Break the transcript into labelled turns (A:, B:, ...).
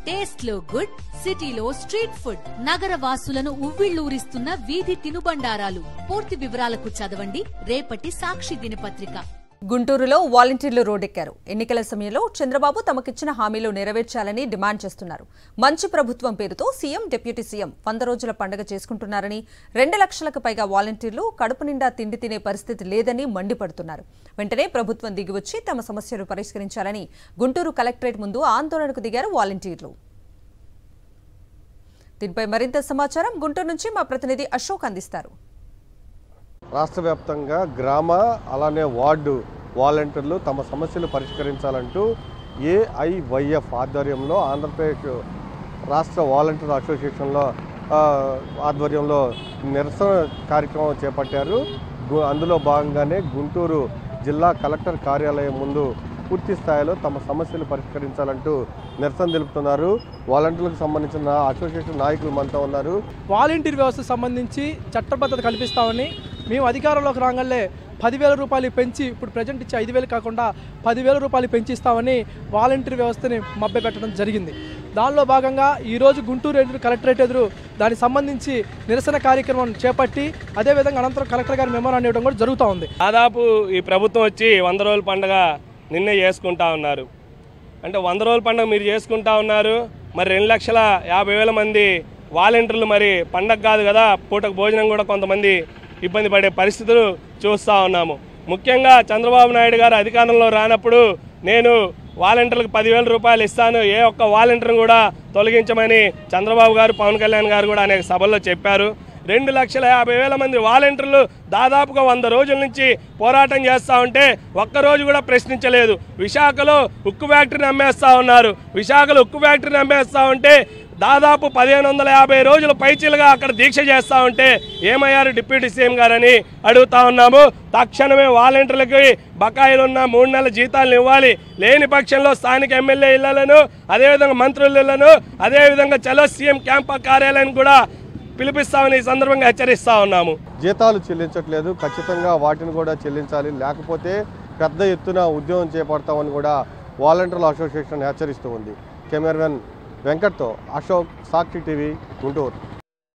A: Taste లో good, సిటీలో street food, నగర వాసులను ఉవ్విళ్లూరిస్తున్న వీధి తినుబండారాలు. పూర్తి వివరాలకు చదవండి రేపటి సాక్షి దినపత్రిక.
B: గుంటూరులో వాలంటీర్లు రోడ్డెక్కారు. ఎన్నికల సమయంలో చంద్రబాబు తమకిచ్చిన హామీలు నెరవేర్చాలని డిమాండ్ చేస్తున్నారు. మంచి ప్రభుత్వం పేరుతో సీఎం, డిప్యూటీ సీఎం 100 రోజుల పండుగ చేసుకుంటున్నారని, 2 లక్షలకు పైగా వాలంటీర్లు కడుపు నిండా తిండి తినే పరిస్థితి లేదని మండిపడుతున్నారు. వెంటనే ప్రభుత్వం దిగివచ్చి తమ సమస్యలు పరిష్కరించాలని గుంటూరు కలెక్టరేట్ ముందు ఆందోళనకు దిగారు వాలంటీర్లు. దీనిపై మరింత సమాచారం గుంటూరు నుంచి మా ప్రతినిధి అశోక్ అందిస్తారు.
C: రాష్ట్ర వ్యాప్తంగా గ్రామ అలానే వార్డు వాలంటీర్లు తమ సమస్యలు పరిష్కరించాలంటూ ఏఐవైఎఫ్ ఆధ్వర్యంలో ఆంధ్రప్రదేశ్ రాష్ట్ర వాలంటీర్ అసోసియేషన్లో ఆధ్వర్యంలో నిరసన కార్యక్రమం చేపట్టారు. అందులో భాగంగానే గుంటూరు జిల్లా కలెక్టర్ కార్యాలయం ముందు పూర్తి స్థాయిలో తమ సమస్యలు పరిష్కరించాలంటూ నిరసన తెలుపుతున్నారు. వాలంటీర్లకు సంబంధించిన అసోసియేషన్ నాయకులు మనతో ఉన్నారు.
D: వాలంటీర్ వ్యవస్థకు సంబంధించి చట్టబద్ధత కల్పిస్తామని మేము అధికారంలోకి రాగానే 10,000 రూపాయలు పెంచి, ఇప్పుడు ప్రజెంట్ ఇచ్చే 5,000 కాకుండా 10,000 రూపాయలు పెంచిస్తామని వాలంటీర్ వ్యవస్థని మభ్యపెట్టడం జరిగింది. దానిలో భాగంగా ఈరోజు గుంటూరు కలెక్టరేట్ ఎదురు దానికి సంబంధించి నిరసన కార్యక్రమం చేపట్టి అదేవిధంగా అనంతరం కలెక్టర్ గారి మెమోరాండం ఇవ్వడం కూడా జరుగుతూ ఉంది.
E: దాదాపు ఈ ప్రభుత్వం వచ్చి 100 రోజుల పండుగ నిన్నే చేసుకుంటా ఉన్నారు. అంటే 100 రోజుల పండుగ మీరు చేసుకుంటా ఉన్నారు, మరి 2,50,000 మంది వాలంటీర్లు మరి పండగ కాదు కదా, పూటకు భోజనం కూడా కొంతమంది ఇబ్బంది పడే పరిస్థితులు చూస్తూ ఉన్నాము. ముఖ్యంగా చంద్రబాబు నాయుడు గారు అధికారంలో రానప్పుడు నేను వాలంటీర్లకు 10,000 రూపాయలు ఇస్తాను, ఏ ఒక్క వాలంటీర్ని కూడా తొలగించమని చంద్రబాబు గారు, పవన్ కళ్యాణ్ గారు కూడా అనేక సభల్లో చెప్పారు. 2,50,000 మంది వాలంటీర్లు దాదాపుగా 100 రోజుల నుంచి పోరాటం చేస్తూ ఉంటే ఒక్కరోజు కూడా ప్రశ్నించలేదు. విశాఖలో ఉక్కు ఫ్యాక్టరీని అమ్మేస్తూ ఉన్నారు. విశాఖలో ఉక్కు ఫ్యాక్టరీని అమ్మేస్తూ ఉంటే దాదాపు 1,550 రోజులు పైచీలుగా అక్కడ దీక్ష చేస్తూ ఉంటే ఏమయ్యారు డిప్యూటీ సీఎం గారని అడుగుతా ఉన్నాము. తక్షణమే వాలంటీర్లకి బకాయిలు ఉన్న 3 నెలల జీతాలను ఇవ్వాలి. లేని పక్షంలో స్థానిక ఎమ్మెల్యే ఇళ్లను, అదేవిధంగా మంత్రుల ఇళ్లను, అదేవిధంగా చలో సీఎం క్యాంప్ కార్యాలయాన్ని కూడా పిలిపిస్తామని ఈ సందర్భంగా హెచ్చరిస్తా ఉన్నాము.
C: జీతాలు చెల్లించట్లేదు, ఖచ్చితంగా వాటిని కూడా చెల్లించాలి, లేకపోతే పెద్ద ఎత్తున ఉద్యమం చేపడతామని కూడా వాలంటీర్ల అసోసియేషన్ హెచ్చరిస్తూ ఉంది. కెమెరామెన్ వెంకట్తో అశోక్, సాక్షి టీవీ, గుంటూరు.